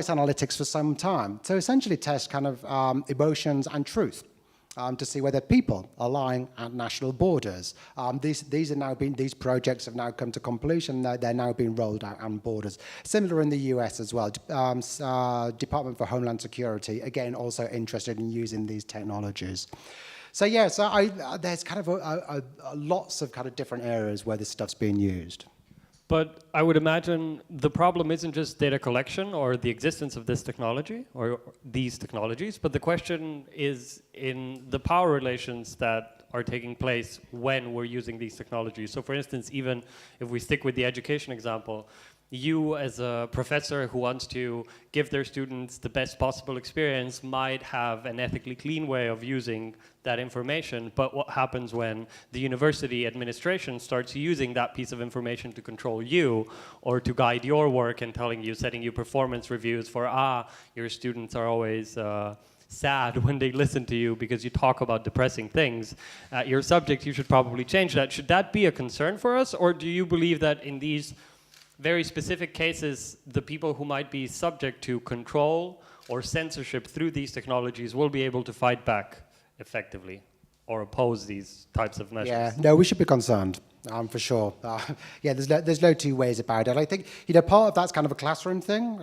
analytics for some time to essentially test kind of emotions and truth. To see whether people are lying at national borders. These projects have now come to completion. They're now being rolled out on borders. Similar in the US as well. Department for Homeland Security, again, also interested in using these technologies. So yeah, there's kind of lots of kind of different areas where this stuff's being used. But I would imagine the problem isn't just data collection or the existence of this technology or these technologies, but the question is in the power relations that are taking place when we're using these technologies. So for instance, even if we stick with the education example, you as a professor who wants to give their students the best possible experience might have an ethically clean way of using that information, but what happens when the university administration starts using that piece of information to control you or to guide your work and setting you performance reviews for, your students are always sad when they listen to you because you talk about depressing things. Your subject, you should probably change that. Should that be a concern for us, or do you believe that in these very specific cases, the people who might be subject to control or censorship through these technologies will be able to fight back effectively or oppose these types of measures? Yeah, no, we should be concerned, for sure. Yeah, there's no two ways about it. I think, part of that's kind of a classroom thing,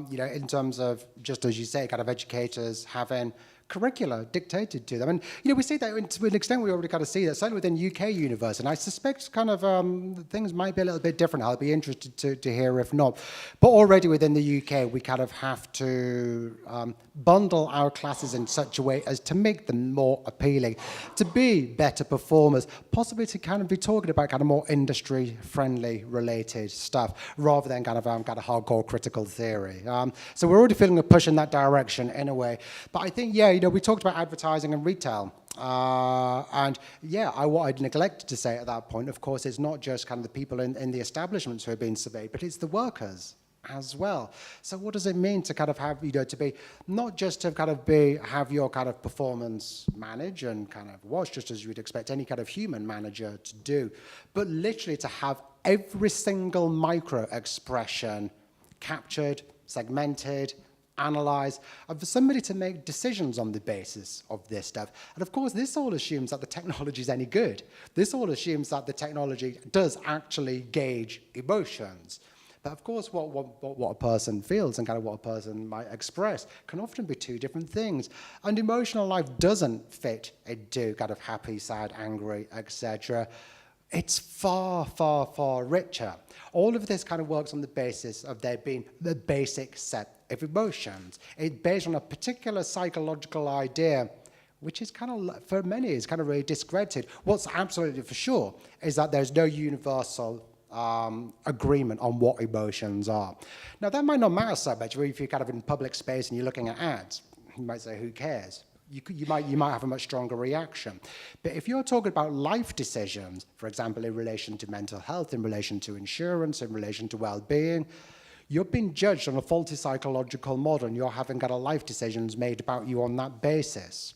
in terms of, just as you say, kind of educators having curricula dictated to them. And, we see that to an extent we already kind of see that, certainly within UK universities. And I suspect kind of things might be a little bit different. I'll be interested to hear if not. But already within the UK, we kind of have to bundle our classes in such a way as to make them more appealing, to be better performers, possibly to kind of be talking about kind of more industry-friendly related stuff, rather than kind of hardcore critical theory. So we're already feeling a push in that direction in a way. But I think, we talked about advertising and retail. And yeah, what I'd neglected to say at that point, of course, is not just kind of the people in the establishments who are being surveyed, but it's the workers as well. So what does it mean to kind of have, to be, not just to kind of have your kind of performance managed and kind of watched, just as you would expect any kind of human manager to do, but literally to have every single micro expression captured, segmented, analyze, and for somebody to make decisions on the basis of this stuff. And of course, this all assumes that the technology is any good. This all assumes that the technology does actually gauge emotions. But of course, what a person feels and kind of what a person might express can often be two different things. And emotional life doesn't fit into kind of happy, sad, angry, etc. It's far, far, far richer. All of this kind of works on the basis of there being the basic set of emotions. It's based on a particular psychological idea, which is kind of, for many, is kind of really discredited. What's absolutely for sure is that there's no universal agreement on what emotions are. Now, that might not matter so much if you're kind of in public space and you're looking at ads. You might say, who cares? You might have a much stronger reaction. But if you're talking about life decisions, for example, in relation to mental health, in relation to insurance, in relation to well-being, you're being judged on a faulty psychological model, and you're having got a life decisions made about you on that basis.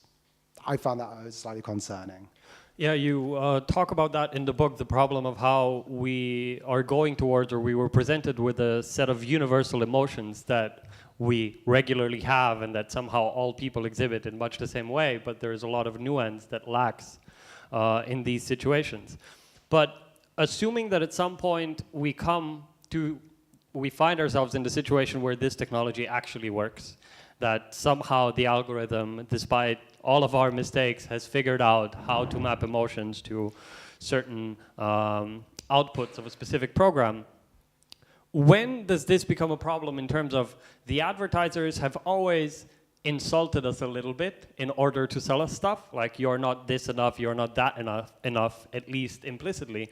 I found that slightly concerning. Yeah, you talk about that in the book, the problem of how we are going towards, or we were presented with a set of universal emotions that we regularly have and that somehow all people exhibit in much the same way, but there's a lot of nuance that lacks in these situations. But assuming that at some point we find ourselves in the situation where this technology actually works, that somehow the algorithm, despite all of our mistakes, has figured out how to map emotions to certain outputs of a specific program. When does this become a problem in terms of the advertisers have always insulted us a little bit in order to sell us stuff, like you're not this enough, you're not that enough, at least implicitly.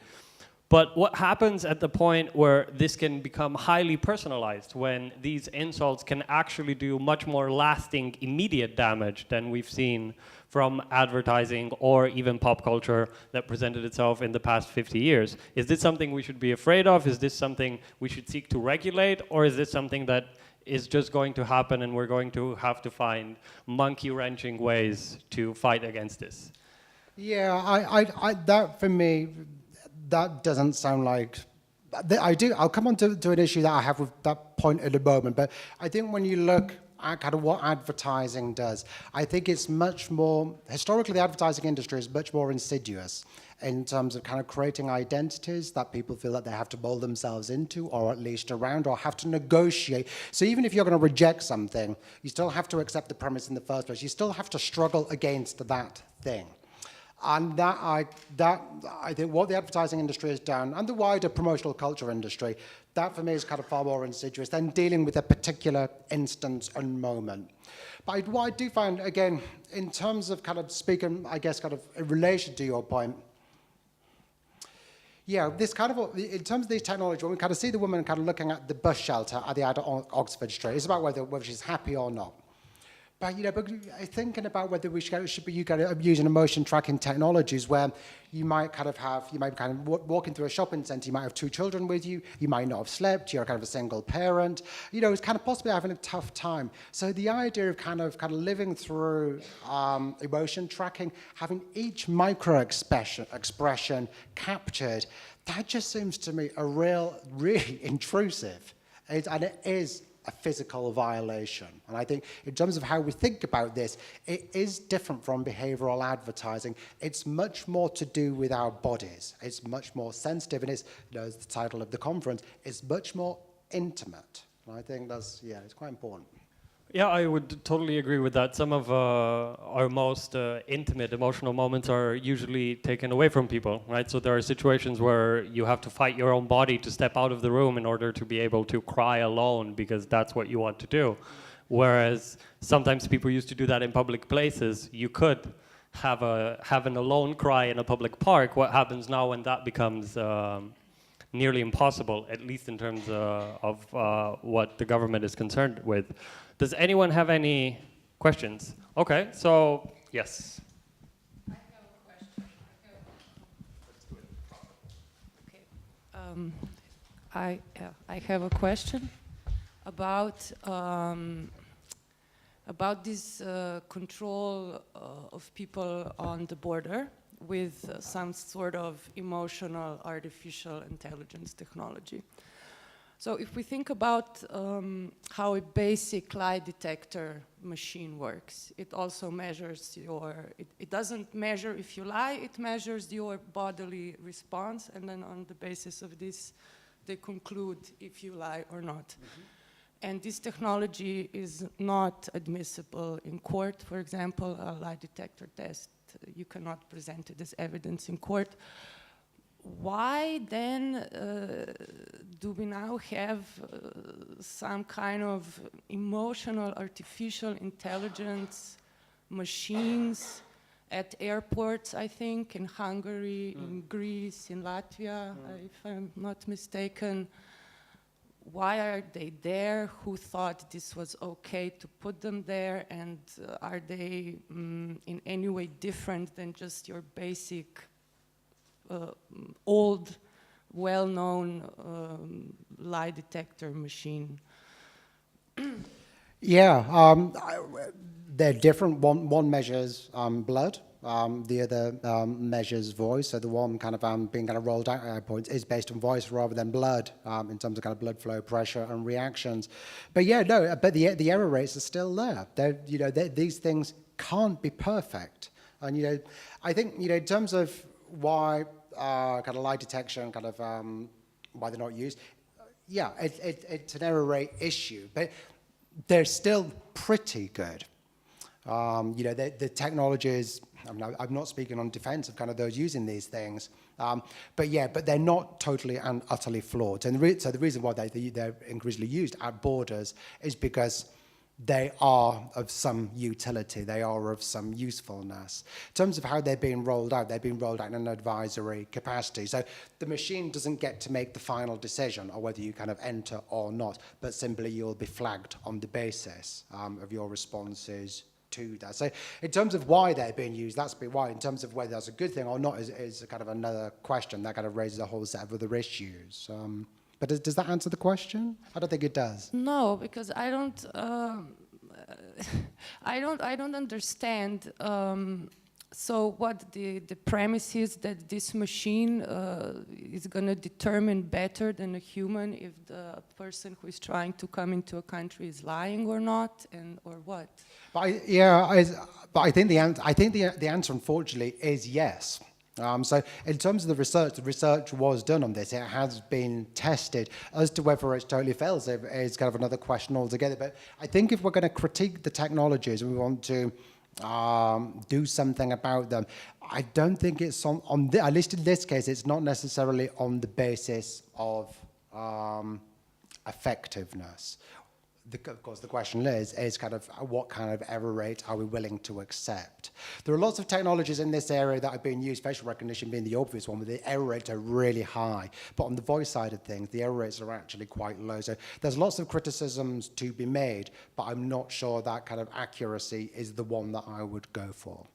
But what happens at the point where this can become highly personalized, when these insults can actually do much more lasting, immediate damage than we've seen from advertising or even pop culture that presented itself in the past 50 years? Is this something we should be afraid of? Is this something we should seek to regulate? Or is this something that is just going to happen and we're going to have to find monkey-wrenching ways to fight against this? Yeah, that for me, that doesn't sound like I do. I'll come on to an issue that I have with that point in a moment. But I think when you look at kind of what advertising does, I think it's much more, historically the advertising industry is much more insidious in terms of kind of creating identities that people feel that they have to mold themselves into, or at least around, or have to negotiate. So even if you're going to reject something, you still have to accept the premise in the first place. You still have to struggle against that thing. And I think what the advertising industry has done, and the wider promotional culture industry, that for me is kind of far more insidious than dealing with a particular instance and moment. But what I do find, again, in terms of kind of speaking, I guess, kind of in relation to your point, yeah, this kind of, in terms of these technologies, when we kind of see the woman kind of looking at the bus shelter at the end of Oxford Street, it's about whether she's happy or not. But, but thinking about whether we should be using emotion tracking technologies where you might kind of walking through a shopping centre, you might have 2 children with you, you might not have slept, you're kind of a single parent, it's kind of possibly having a tough time. So the idea of kind of living through emotion tracking, having each micro expression captured, that just seems to me really intrusive. And it is a physical violation. And I think in terms of how we think about this, it is different from behavioral advertising. It's much more to do with our bodies. It's much more sensitive, and it's, as the title of the conference, it's much more intimate. And I think that's, it's quite important. Yeah, I would totally agree with that. Some of our most intimate emotional moments are usually taken away from people, right? So there are situations where you have to fight your own body to step out of the room in order to be able to cry alone because that's what you want to do. Whereas sometimes people used to do that in public places. You could have an alone cry in a public park. What happens now when that becomes nearly impossible, at least in terms of what the government is concerned with? Does anyone have any questions? Okay, so yes. I have a question. Okay. I have a question about this control of people on the border with some sort of emotional artificial intelligence technology. So if we think about how a basic lie detector machine works, it also measures it doesn't measure if you lie, it measures your bodily response, and then on the basis of this, they conclude if you lie or not. Mm-hmm. And this technology is not admissible in court. For example, a lie detector test, you cannot present it as evidence in court. Why then do we now have some kind of emotional artificial intelligence machines at airports, I think, in Hungary, in Greece, in Latvia, if I'm not mistaken? Why are they there? Who thought this was okay to put them there? And are they in any way different than just your basic old, well-known lie detector machine? They're different. One measures blood, the other measures voice. So the one kind of being kind of rolled out at points is based on voice rather than blood in terms of kind of blood flow, pressure, and reactions. But but the error rates are still there. These things can't be perfect. And I think in terms of why kind of lie detection, kind of why they're not used, it's an error rate issue, but they're still pretty good. The technologies, I'm not speaking on defense of kind of those using these things, but they're not totally and utterly flawed. And so the reason why they're increasingly used at borders is because they are of some utility, they are of some usefulness. In terms of how they're being rolled out in an advisory capacity. So the machine doesn't get to make the final decision on whether you kind of enter or not, but simply you'll be flagged on the basis of your responses to that. So in terms of why they're being used, that's why. In terms of whether that's a good thing or not is kind of another question that kind of raises a whole set of other issues. But does that answer the question? I don't think it does. No, because I don't understand So what the premise is that this machine is going to determine better than a human if the person who is trying to come into a country is lying or not, and or what? But I think the answer, unfortunately, is yes. So in terms of the research was done on this. It has been tested. As to whether it totally fails is kind of another question altogether. But I think if we're going to critique the technologies and we want to do something about them, I don't think it's at least in this case, it's not necessarily on the basis of effectiveness. Of course, the question is kind of what kind of error rate are we willing to accept? There are lots of technologies in this area that are being used, facial recognition being the obvious one, where the error rates are really high. But on the voice side of things, the error rates are actually quite low. So there's lots of criticisms to be made, but I'm not sure that kind of accuracy is the one that I would go for.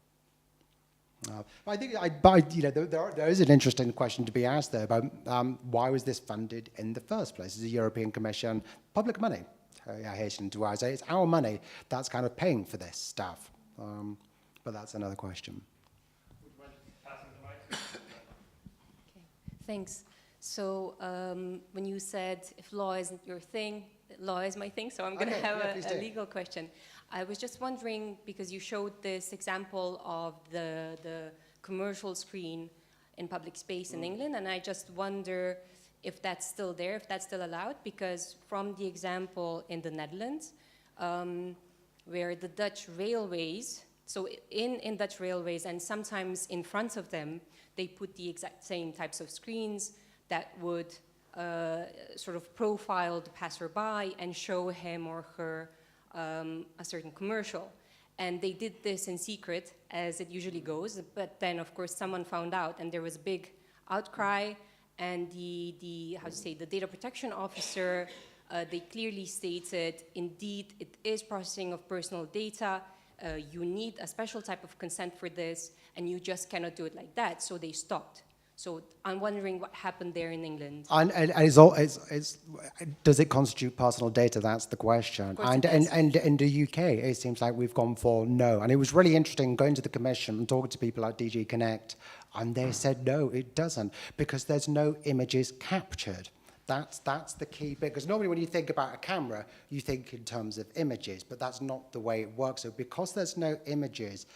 But I think, there is an interesting question to be asked there about why was this funded in the first place? Is the European Commission public money? I hasten to add, it's our money that's kind of paying for this stuff. But that's another question. Would you mind passing the mic? Okay, thanks. So when you said if law isn't your thing, law is my thing, so I'm going to have a legal question. I was just wondering, because you showed this example of the commercial screen in public space in England, and I just wonder if that's still there, if that's still allowed, because from the example in the Netherlands, where the Dutch railways, so in Dutch railways, and sometimes in front of them, they put the exact same types of screens that would sort of profile the passerby and show him or her a certain commercial. And they did this in secret, as it usually goes, but then of course someone found out and there was a big outcry, and the data protection officer, they clearly stated, indeed, it is processing of personal data, you need a special type of consent for this, and you just cannot do it like that, so they stopped. So I'm wondering what happened there in England. And does it constitute personal data? That's the question. And in the UK, it seems like we've gone for no. And it was really interesting going to the Commission and talking to people like DG Connect, and they said no, it doesn't, because there's no images captured. That's the key bit, because normally when you think about a camera, you think in terms of images, but that's not the way it works. So because there's no images,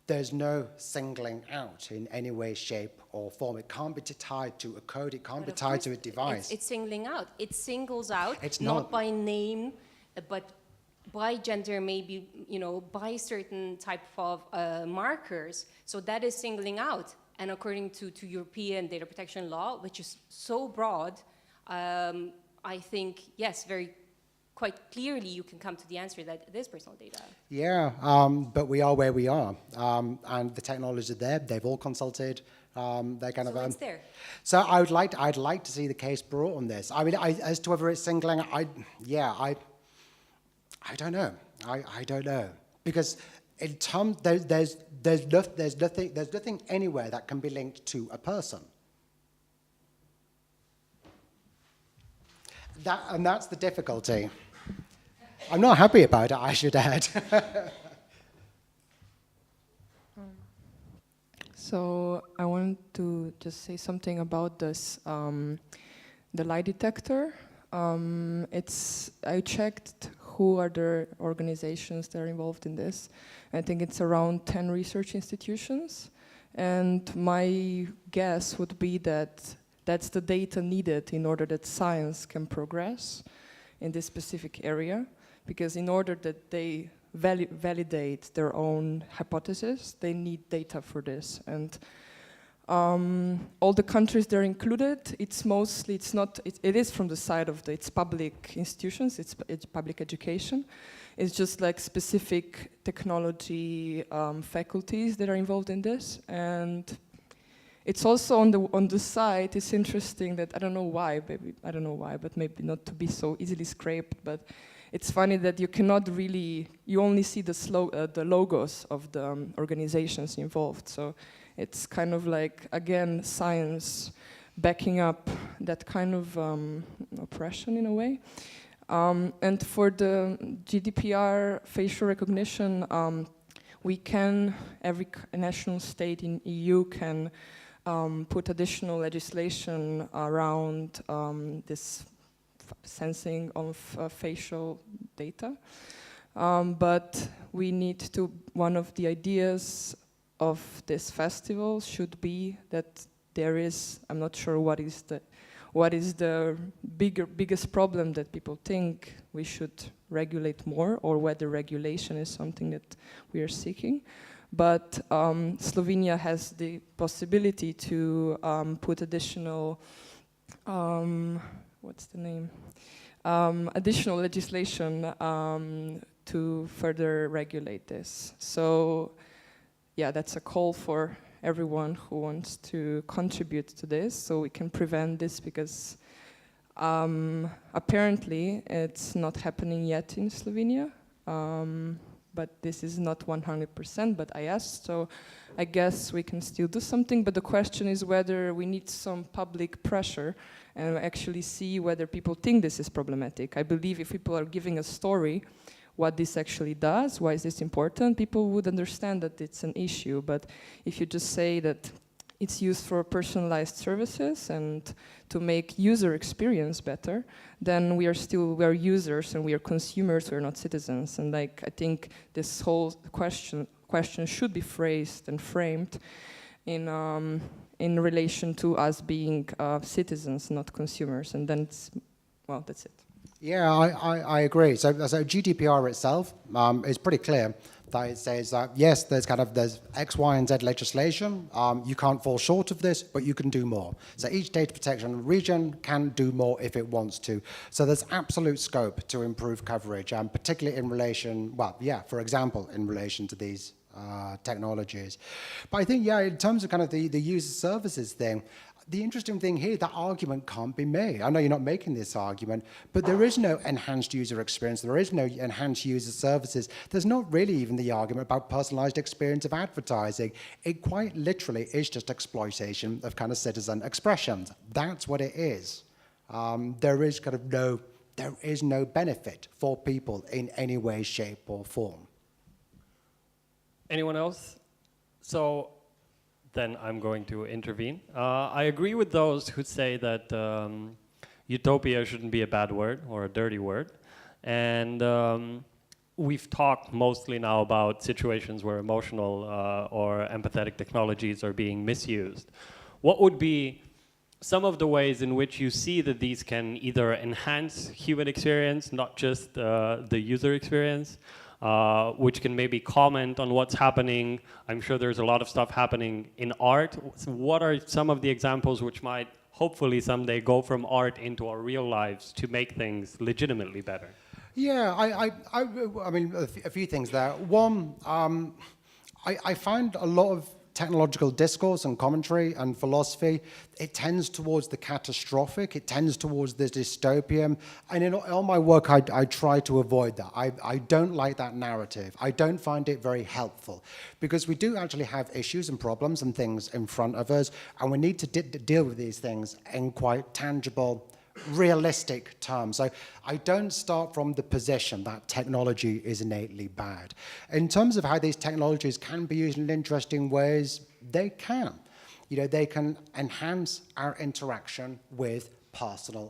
there's no singling out in any way, shape, or form. It can't be tied to a code. It can't be tied to a device. It's singling out. It singles out, it's not by name, but by gender, maybe, by certain type of markers. So that is singling out. And according to European data protection law, which is so broad, I think, yes, quite clearly you can come to the answer that it is personal data. Yeah, but we are where we are, and the technologies are there. They've all consulted. They're kind of. It's there. So I'd like to see the case brought on this. I mean, as to whether it's singling, I don't know. I don't know, because in terms there's nothing anywhere that can be linked to a person. And that's the difficulty. I'm not happy about it, I should add. So I want to just say something about this, the lie detector. I checked who are the organizations that are involved in this. I think it's around 10 research institutions. And my guess would be that that's the data needed in order that science can progress in this specific area. Because in order that they validate their own hypothesis, they need data for this. And all the countries that are included, it is from the side of it's public institutions, it's public education. It's just like specific technology faculties that are involved in this. And it's also on the side, it's interesting that, I don't know why, but maybe not to be so easily scraped, but it's funny that you cannot really, you only see the logos of the organizations involved. So it's kind of like, again, science backing up that kind of oppression in a way. And for the GDPR facial recognition, we can, every national state in EU can put additional legislation around this sensing of facial data. But we need to, one of the ideas of this festival should be that there is, I'm not sure what is the biggest problem that people think we should regulate more, or whether regulation is something that we are seeking. But Slovenia has the possibility to put additional, what's the name? Additional legislation to further regulate this. So yeah, that's a call for everyone who wants to contribute to this, so we can prevent this, because apparently it's not happening yet in Slovenia. But this is not 100%, but I asked, so I guess we can still do something. But the question is whether we need some public pressure and actually see whether people think this is problematic. I believe if people are giving a story, what this actually does, why is this important, people would understand that it's an issue. But if you just say that it's used for personalized services and to make user experience better, then we are users and we are consumers, we're not citizens. And like, I think this whole question should be phrased and framed in relation to us being citizens, not consumers. And then it's, well, that's it. Yeah, I agree. So GDPR itself is pretty clear that it says that, yes, there's X, Y, and Z legislation. You can't fall short of this, but you can do more. So each data protection region can do more if it wants to. So there's absolute scope to improve coverage, particularly in relation, well, yeah, for example, in relation to these technologies. But I think, yeah, in terms of the user services thing, the interesting thing here, that argument can't be made. I know you're not making this argument, but there is no enhanced user experience. There is no enhanced user services. There's not really even the argument about personalized experience of advertising. It quite literally is just exploitation of citizen expressions. That's what it is. There is no benefit for people in any way, shape, or form. Anyone else? So then I'm going to intervene. I agree with those who say that utopia shouldn't be a bad word or a dirty word. And we've talked mostly now about situations where emotional or empathetic technologies are being misused. What would be some of the ways in which you see that these can either enhance human experience, not just the user experience, which can maybe comment on what's happening? I'm sure there's a lot of stuff happening in art. So what are some of the examples which might hopefully someday go from art into our real lives to make things legitimately better? Yeah, I mean, a few things there. One, I find a lot of technological discourse and commentary and philosophy, it tends towards the catastrophic, it tends towards the dystopian, and in all my work I try to avoid that. I don't like that narrative. I don't find it very helpful, because we do actually have issues and problems and things in front of us, and we need to deal with these things in quite tangible, realistic terms. So I don't start from the position that technology is innately bad. In terms of how these technologies can be used in interesting ways, they can. They can enhance our interaction with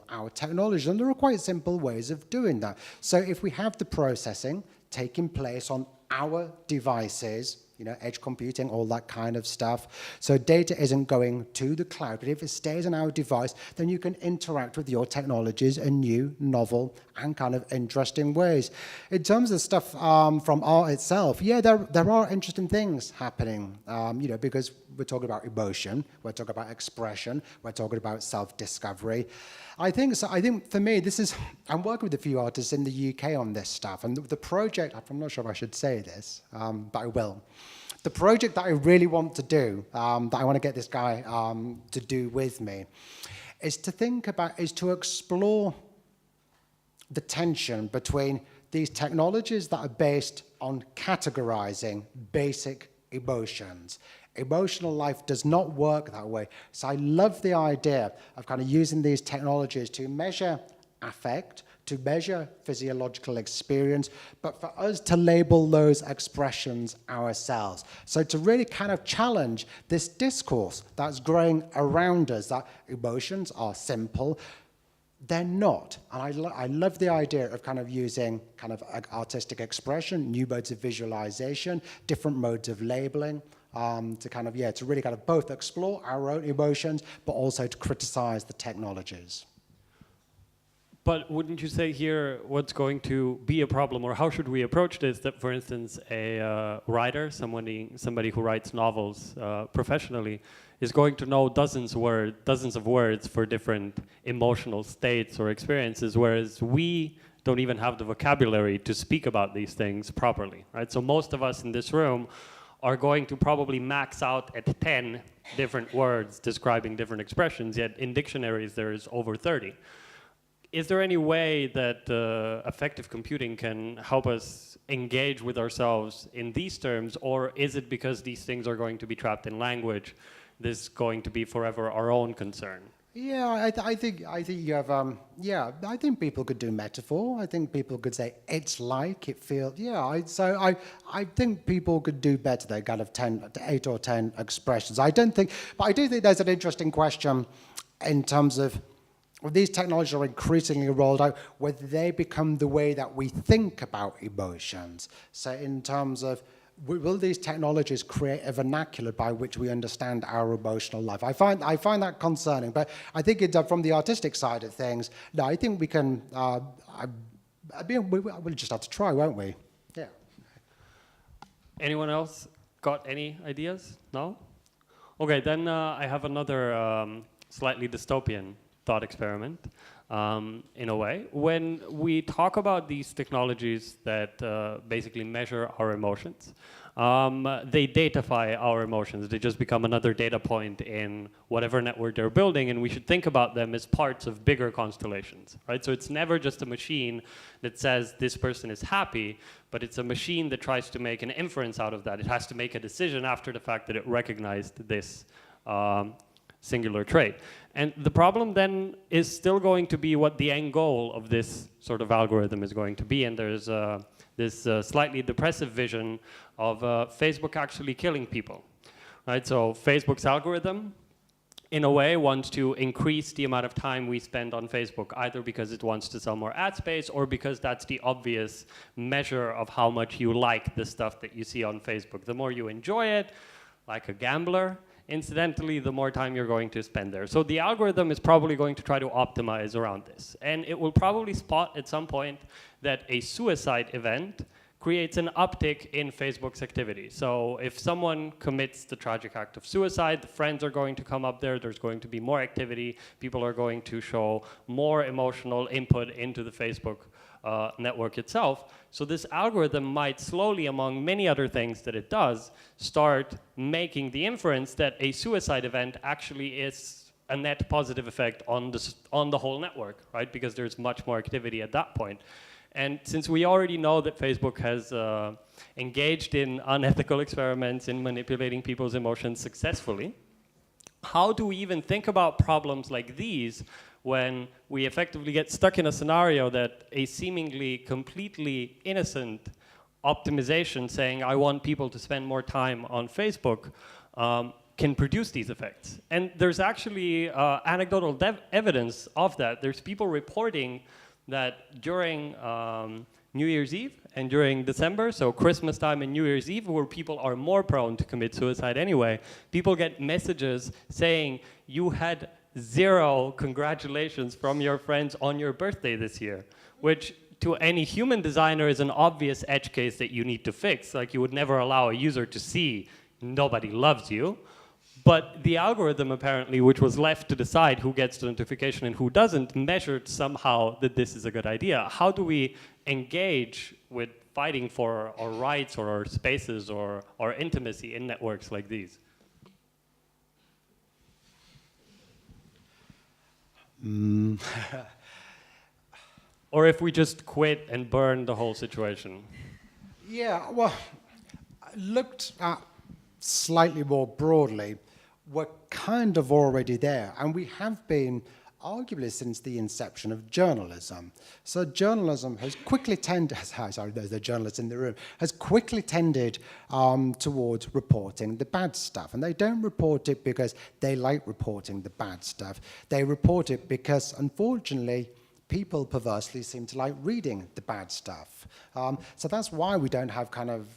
our technology, and there are quite simple ways of doing that. So if we have the processing taking place on our devices, edge computing, all that kind of stuff. So data isn't going to the cloud, but if it stays on our device, then you can interact with your technologies in new, novel, and interesting ways. In terms of stuff from art itself, yeah, there are interesting things happening, because we're talking about emotion, we're talking about expression, we're talking about self-discovery. I think for me, I'm working with a few artists in the UK on this stuff, and the project, I'm not sure if I should say this, but I will. The project that I really want to do, that I want to get this guy to do with me, is to explore the tension between these technologies that are based on categorizing basic emotions. Emotional life does not work that way. So I love the idea of using these technologies to measure affect, to measure physiological experience, but for us to label those expressions ourselves. So to really kind of challenge this discourse that's growing around us, that emotions are simple. They're not. And I love the idea of kind of using kind of artistic expression, new modes of visualization, different modes of labeling, to kind of, to really kind of both explore our own emotions, but also to criticize the technologies. But wouldn't you say here what's going to be a problem, or how should we approach this, that for instance a writer, somebody who writes novels professionally, is going to know dozens of words for different emotional states or experiences, whereas we don't even have the vocabulary to speak about these things properly, right? So most of us in this room are going to probably max out at 10 different words describing different expressions, yet in dictionaries there's over 30. Is there any way that effective computing can help us engage with ourselves in these terms, or is it because these things are going to be trapped in language, this is going to be forever our own concern? Yeah, I think you have, I think people could do metaphor. I think people could say, it's like, it feels, I think people could do better than kind of 8 or 10 expressions. But I do think there's an interesting question in terms of, well, these technologies are increasingly rolled out, whether they become the way that we think about emotions. So in terms of, will these technologies create a vernacular by which we understand our emotional life? I find that concerning, but I think from the artistic side of things, no, I think we can, we'll just have to try, won't we? Yeah. Anyone else got any ideas? No? Okay, then I have another slightly dystopian thought experiment, in a way. When we talk about these technologies that basically measure our emotions, they datafy our emotions. They just become another data point in whatever network they're building, and we should think about them as parts of bigger constellations, right? So it's never just a machine that says this person is happy, but it's a machine that tries to make an inference out of that. It has to make a decision after the fact that it recognized this singular trait. And the problem then is still going to be what the end goal of this sort of algorithm is going to be. And there's this slightly depressive vision of Facebook actually killing people, right? So Facebook's algorithm, in a way, wants to increase the amount of time we spend on Facebook, either because it wants to sell more ad space or because that's the obvious measure of how much you like the stuff that you see on Facebook. The more you enjoy it, like a gambler, incidentally, the more time you're going to spend there. So the algorithm is probably going to try to optimize around this. And it will probably spot at some point that a suicide event creates an uptick in Facebook's activity. So if someone commits the tragic act of suicide, the friends are going to come up there, there's going to be more activity, people are going to show more emotional input into the Facebook network itself. So this algorithm might slowly, among many other things that it does, start making the inference that a suicide event actually is a net positive effect on the whole network, right? Because there's much more activity at that point. And since we already know that Facebook has engaged in unethical experiments in manipulating people's emotions successfully, how do we even think about problems like these when we effectively get stuck in a scenario that a seemingly completely innocent optimization saying, I want people to spend more time on Facebook, can produce these effects? And there's actually anecdotal evidence of that. There's people reporting that during New Year's Eve and during December, so Christmas time and New Year's Eve, where people are more prone to commit suicide anyway, people get messages saying, you had 0 congratulations from your friends on your birthday this year, which to any human designer is an obvious edge case that you need to fix. Like, you would never allow a user to see nobody loves you. But the algorithm, apparently, which was left to decide who gets the notification and who doesn't, measured somehow that this is a good idea. How do we engage with fighting for our rights or our spaces or our intimacy in networks like these? Or if we just quit and burn the whole situation? Yeah, well, looked at slightly more broadly, we're kind of already there. And we have been arguably since the inception of journalism. So journalism has quickly tended, sorry, there's the journalists in the room, has quickly tended towards reporting the bad stuff. And they don't report it because they like reporting the bad stuff. They report it because, unfortunately, people perversely seem to like reading the bad stuff. So that's why we don't have kind of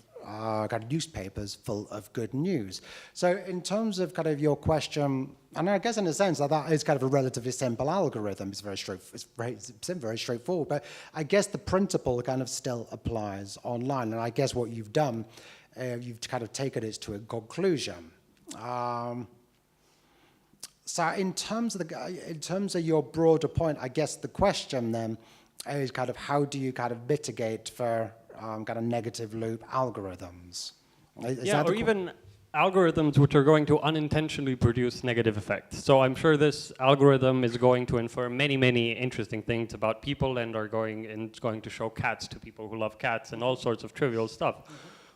newspapers full of good news. So in terms of kind of your question, and I guess in a sense that is kind of a relatively simple algorithm. It's very straightforward, but I guess the principle kind of still applies online. And I guess what you've done, you've kind of taken it to a conclusion. So in terms of your broader point, I guess the question then is kind of how do you kind of mitigate for kind of negative loop algorithms? Yeah, or even algorithms which are going to unintentionally produce negative effects. So I'm sure this algorithm is going to infer many, many interesting things about people and it's going to show cats to people who love cats and all sorts of trivial stuff.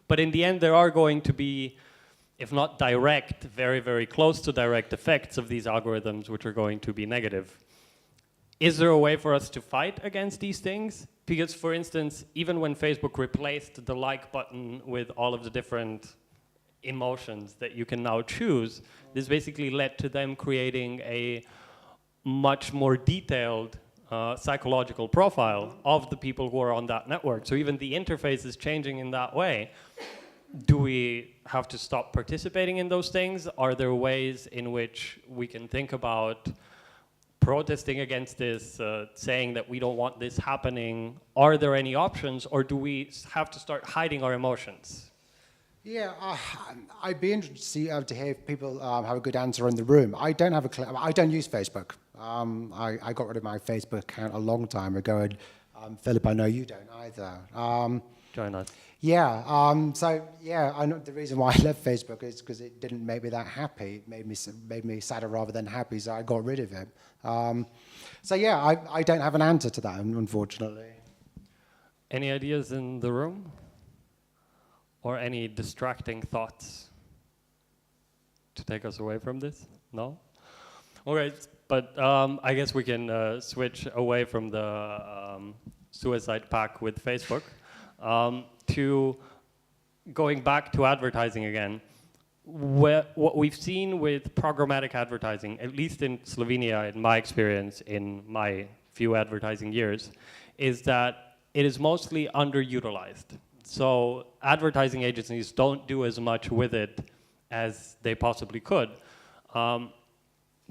But in the end, there are going to be, if not direct, very, very close to direct effects of these algorithms which are going to be negative. Is there a way for us to fight against these things? Because, for instance, even when Facebook replaced the like button with all of the different emotions that you can now choose, this basically led to them creating a much more detailed psychological profile of the people who are on that network. So even the interface is changing in that way. Do we have to stop participating in those things? Are there ways in which we can think about protesting against this, saying that we don't want this happening? Are there any options, or do we have to start hiding our emotions? Yeah, I'd be interested to hear if people have a good answer in the room. I don't have I don't use Facebook. I got rid of my Facebook account a long time ago, and Philip, I know you don't either. Join us. Yeah, so yeah, I know the reason why I left Facebook is because it didn't make me that happy. It made me sadder rather than happy, so I got rid of it. So yeah, I don't have an answer to that, unfortunately. Any ideas in the room? Or any distracting thoughts to take us away from this? No? All right, but I guess we can switch away from the suicide pact with Facebook to going back to advertising again. What we've seen with programmatic advertising, at least in Slovenia, in my experience, in my few advertising years, is that it is mostly underutilized. So advertising agencies don't do as much with it as they possibly could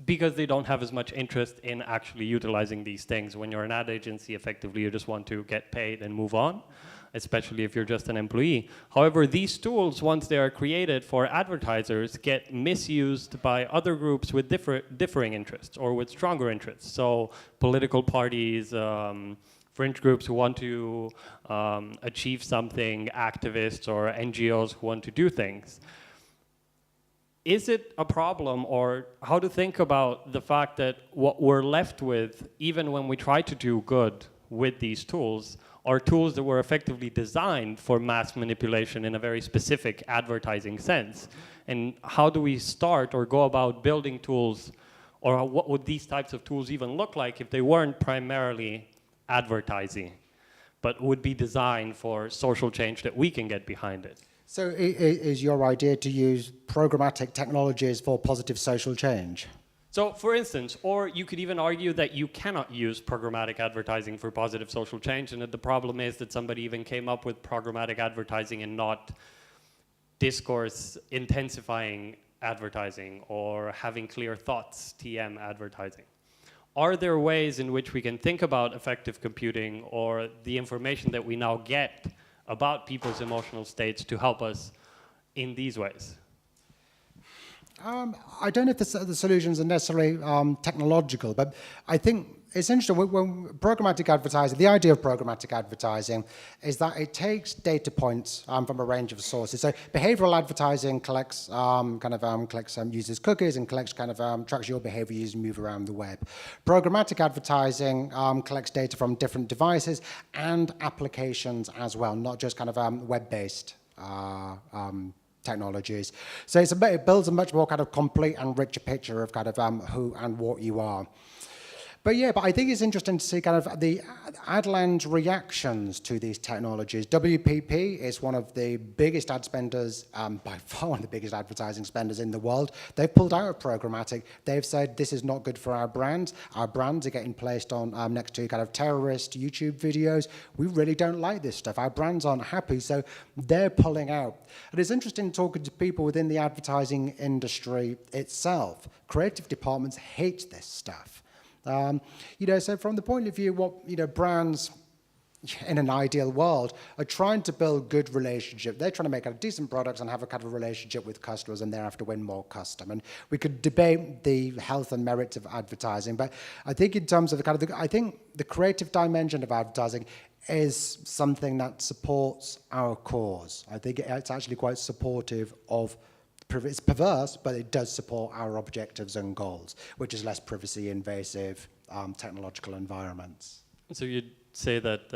because they don't have as much interest in actually utilizing these things. When you're an ad agency, effectively you just want to get paid and move on, especially if you're just an employee. However, these tools, once they are created for advertisers, get misused by other groups with differing interests or with stronger interests. So political parties, fringe groups who want to achieve something, activists or NGOs who want to do things. Is it a problem, or how to think about the fact that what we're left with, even when we try to do good with these tools, are tools that were effectively designed for mass manipulation in a very specific advertising sense? And how do we start or go about building tools, or what would these types of tools even look like if they weren't primarily advertising, but would be designed for social change that we can get behind it? So is your idea to use programmatic technologies for positive social change? So for instance, or you could even argue that you cannot use programmatic advertising for positive social change, and that the problem is that somebody even came up with programmatic advertising and not discourse intensifying advertising or having clear thoughts, TM advertising. Are there ways in which we can think about effective computing or the information that we now get about people's emotional states to help us in these ways? I don't know if the solutions are necessarily technological, but I think it's interesting when programmatic advertising, the idea of programmatic advertising is that it takes data points from a range of sources. So behavioral advertising collects uses cookies and collects tracks your behavior as you move around the web. Programmatic advertising collects data from different devices and applications as well, not just web-based technologies. So it builds a much more complete and richer picture of who and what you are. But yeah, but I think it's interesting to see kind of the Adland's reactions to these technologies. WPP is one of the biggest ad spenders, by far one of the biggest advertising spenders in the world. They've pulled out of programmatic. They've said this is not good for our brands. Our brands are getting placed on next to kind of terrorist YouTube videos. We really don't like this stuff. Our brands aren't happy, so they're pulling out. And it's interesting talking to people within the advertising industry itself. Creative departments hate this stuff. So from the point of view, what brands in an ideal world are trying to build good relationship. They're trying to make a decent products and have a kind of relationship with customers, and thereafter win more custom. And we could debate the health and merits of advertising, but I think in terms of I think the creative dimension of advertising is something that supports our cause. I think it's actually quite supportive of. It's perverse, but it does support our objectives and goals, which is less privacy invasive technological environments. So you'd say that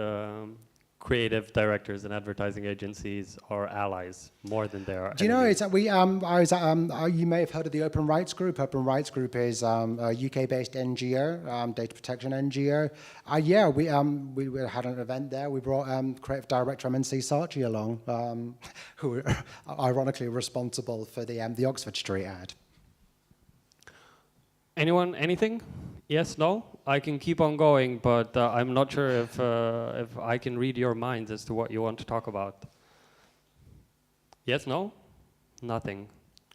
creative directors and advertising agencies are allies more than they are. Do you know? It's you may have heard of the Open Rights Group. Open Rights Group is a UK-based NGO, data protection NGO. We had an event there. We brought creative director MNC Saatchi along, who are ironically responsible for the Oxford Street ad. Anyone? Anything? Yes, no? I can keep on going, but I'm not sure if I can read your minds as to what you want to talk about. Yes, no? Nothing.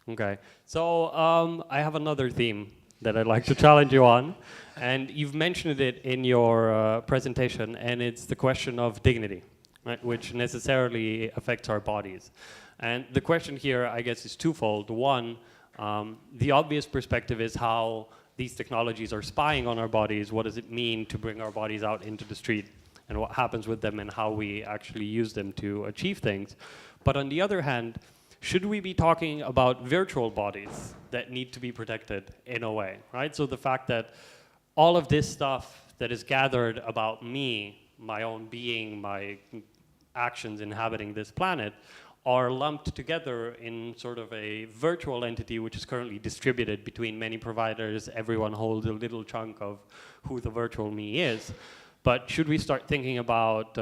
Okay. So I have another theme that I'd like to challenge you on, and you've mentioned it in your presentation, and it's the question of dignity, right, which necessarily affects our bodies. And the question here, I guess, is twofold. One, the obvious perspective is how these technologies are spying on our bodies. What does it mean to bring our bodies out into the street, and what happens with them, and how we actually use them to achieve things. But on the other hand, should we be talking about virtual bodies that need to be protected in a way, right? So the fact that all of this stuff that is gathered about me, my own being, my actions inhabiting this planet, are lumped together in sort of a virtual entity which is currently distributed between many providers. Everyone holds a little chunk of who the virtual me is. But should we start thinking about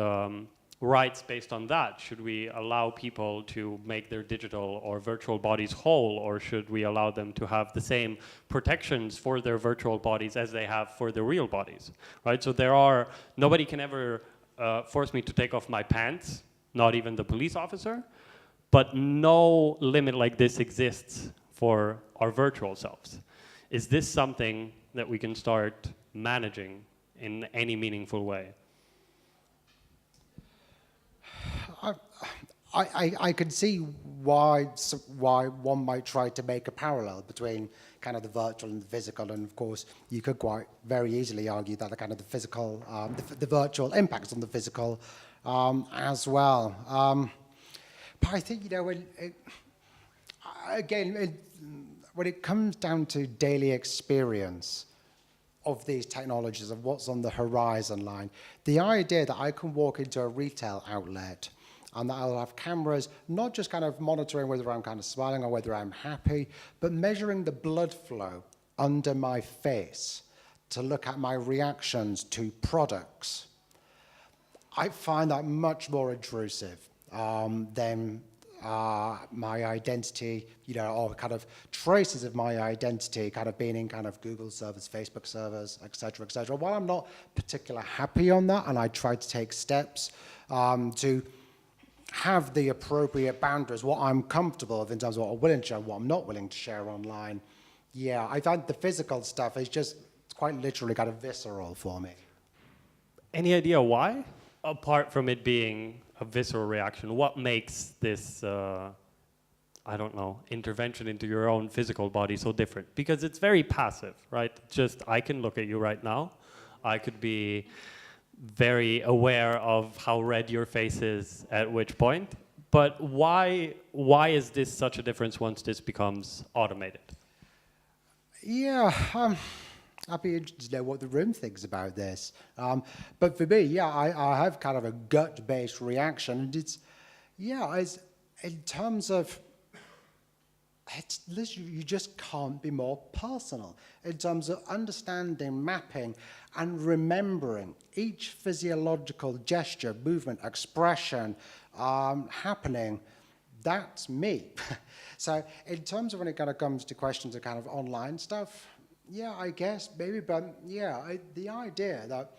rights based on that? Should we allow people to make their digital or virtual bodies whole, or should we allow them to have the same protections for their virtual bodies as they have for their real bodies, right? So nobody can ever force me to take off my pants, not even the police officer. But no limit like this exists for our virtual selves. Is this something that we can start managing in any meaningful way? I could see why one might try to make a parallel between kind of the virtual and the physical, and of course you could quite very easily argue that the kind of the physical, the virtual impacts on the physical as well. But I think, when it comes down to daily experience of these technologies, of what's on the horizon line, the idea that I can walk into a retail outlet and that I'll have cameras, not just kind of monitoring whether I'm kind of smiling or whether I'm happy, but measuring the blood flow under my face to look at my reactions to products, I find that much more intrusive. Then my identity, or kind of traces of my identity kind of being in kind of Google servers, Facebook servers, et cetera, while I'm not particularly happy on that, and I try to take steps to have the appropriate boundaries, what I'm comfortable with in terms of what I'm willing to share, what I'm not willing to share online. Yeah, I find the physical stuff is just quite literally kind of visceral for me. Any idea why? Apart from it being a visceral reaction, what makes this, intervention into your own physical body so different? Because it's very passive, right? Just, I can look at you right now. I could be very aware of how red your face is at which point. But why is this such a difference once this becomes automated? Yeah, I'd be interested to know what the room thinks about this. But for me, I have kind of a gut-based reaction. And it's in terms of it's literally, you just can't be more personal in terms of understanding, mapping, and remembering each physiological gesture, movement, expression, happening. That's me. So in terms of when it kind of comes to questions of kind of online stuff, yeah, I guess maybe, but yeah, the idea that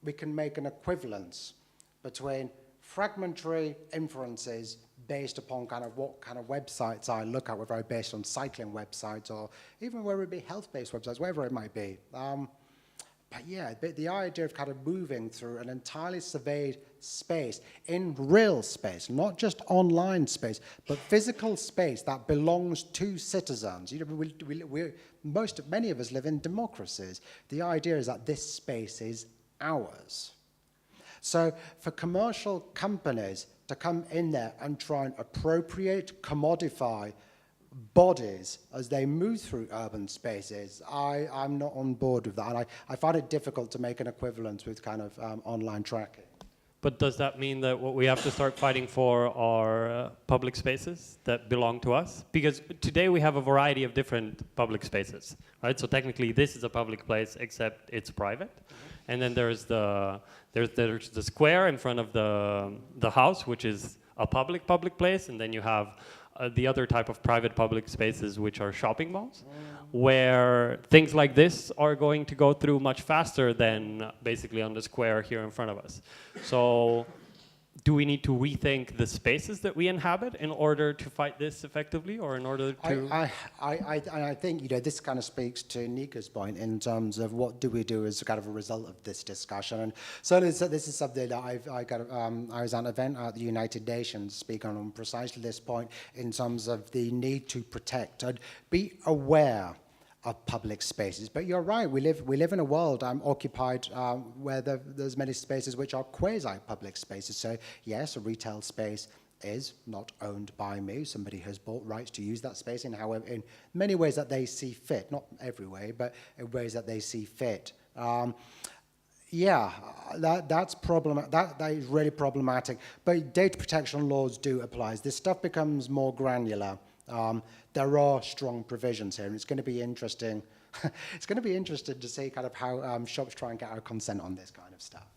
we can make an equivalence between fragmentary inferences based upon kind of what kind of websites I look at, whether I'm based on cycling websites or even whether it be health-based websites, wherever it might be. But yeah, the idea of kind of moving through an entirely surveyed space, in real space, not just online space, but physical space that belongs to citizens. You know, many of us live in democracies. The idea is that this space is ours. So for commercial companies to come in there and try and appropriate, commodify bodies as they move through urban spaces, I'm not on board with that. And I find it difficult to make an equivalence with kind of online tracking. But does that mean that what we have to start fighting for are public spaces that belong to us? Because today we have a variety of different public spaces, right? So technically this is a public place, except it's private. And then there's the square in front of the house, which is a public place, and then you have the other type of private public spaces, which are shopping malls, where things like this are going to go through much faster than basically on the square here in front of us. So do we need to rethink the spaces that we inhabit in order to fight this effectively, or in order to... I think, you know, this kind of speaks to Nika's point in terms of what do we do as kind of a result of this discussion. And so this is something that I was at an event at the United Nations speaking on precisely this point in terms of the need to protect and be aware of public spaces. But you're right, we live in a world occupied where there's many spaces which are quasi-public spaces. So yes, a retail space is not owned by me. Somebody has bought rights to use that space in many ways that they see fit, not every way, but in ways that they see fit. Yeah, that's that is really problematic. But data protection laws do apply. As this stuff becomes more granular, there are strong provisions here, and it's going to be interesting. It's going to be interesting to see kind of how shops try and get our consent on this kind of stuff.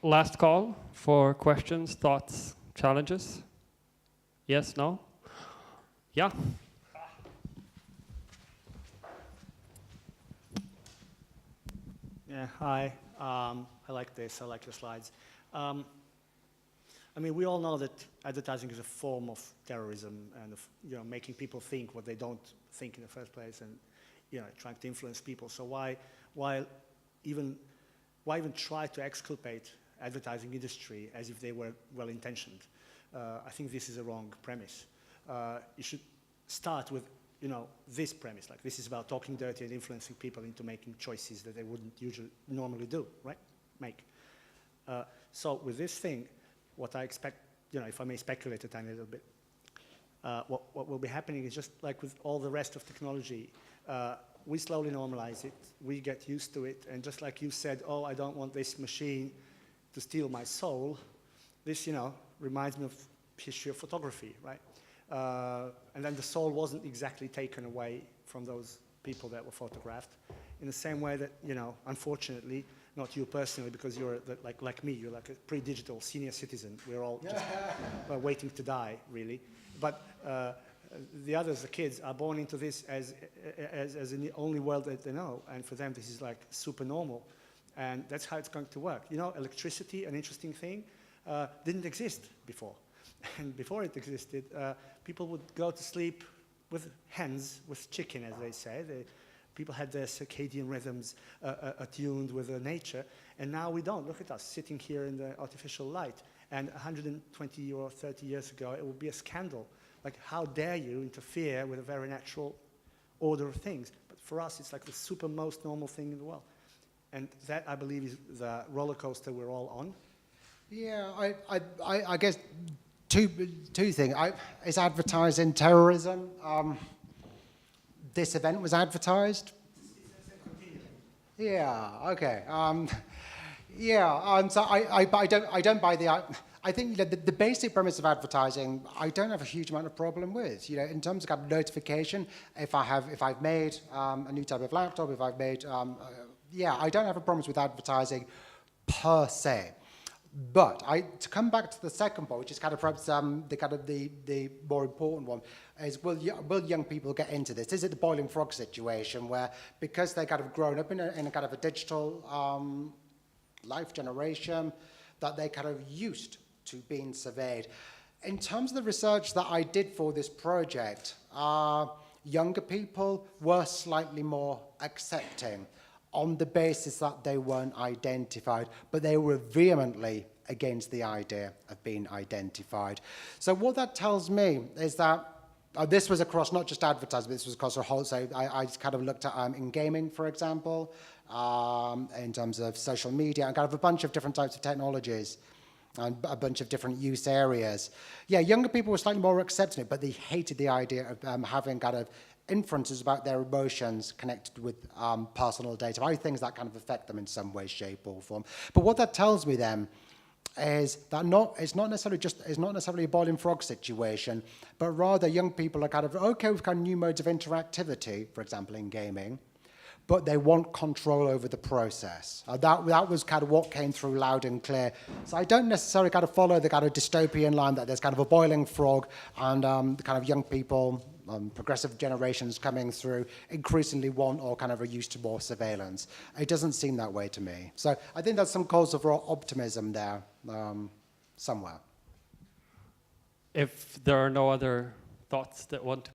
Last call for questions, thoughts, challenges. Yes, no? Yeah. Yeah, hi. I like this. I like your slides. I mean, we all know that advertising is a form of terrorism and of, you know, making people think what they don't think in the first place, and, you know, trying to influence people. So why even try to exculpate advertising industry as if they were well-intentioned? I think this is a wrong premise. You should start with, you know, this premise, like this is about talking dirty and influencing people into making choices that they wouldn't normally do, right? So with this thing, what I expect, you know, if I may speculate a tiny little bit, what will be happening is just like with all the rest of technology, we slowly normalize it, we get used to it, and just like you said, oh, I don't want this machine to steal my soul, this, you know, reminds me of history of photography, right? And then the soul wasn't exactly taken away from those people that were photographed, in the same way that, you know, unfortunately, not you personally, because you're like me, you're like a pre-digital senior citizen. We're all just waiting to die, really. But the others, the kids, are born into this as in the only world that they know, and for them this is like super normal, and that's how it's going to work. You know, electricity, an interesting thing, didn't exist before, and before it existed, people would go to sleep with hens, with chicken, as they say. People had their circadian rhythms attuned with nature, and now we don't. Look at us sitting here in the artificial light. And 120 or 30 years ago, it would be a scandal. Like, how dare you interfere with a very natural order of things? But for us, it's like the super most normal thing in the world. And that, I believe, is the roller coaster we're all on. Yeah, I guess two things. Is advertising terrorism? This event was advertised? Yeah, okay. So I don't buy the I think the basic premise of advertising, I don't have a huge amount of problem with. In terms of kind of notification, if I've made a new type of laptop, if I've made, I don't have a problem with advertising per se. But to come back to the second point, which is kind of perhaps the more important one, is will young people get into this? Is it the boiling frog situation where because they kind of grown up in a kind of a digital life generation, that they kind of used to being surveyed? In terms of the research that I did for this project, younger people were slightly more accepting on the basis that they weren't identified, but they were vehemently against the idea of being identified. So what that tells me is that this was across not just advertising, this was across a whole, so I kind of looked at in gaming, for example, in terms of social media, and kind of a bunch of different types of technologies, and a bunch of different use areas. Yeah, younger people were slightly more accepting it, but they hated the idea of having kind of inferences about their emotions connected with personal data, things that kind of affect them in some way, shape, or form. But what that tells me then is that it's not necessarily a boiling frog situation, but rather young people are kind of okay with kind of new modes of interactivity, for example, in gaming, but they want control over the process. That was kind of what came through loud and clear. So I don't necessarily kind of follow the kind of dystopian line that there's kind of a boiling frog and the kind of young people, progressive generations coming through increasingly want or kind of are used to more surveillance. It doesn't seem that way to me. So I think there's some cause for optimism there somewhere. If there are no other thoughts that want to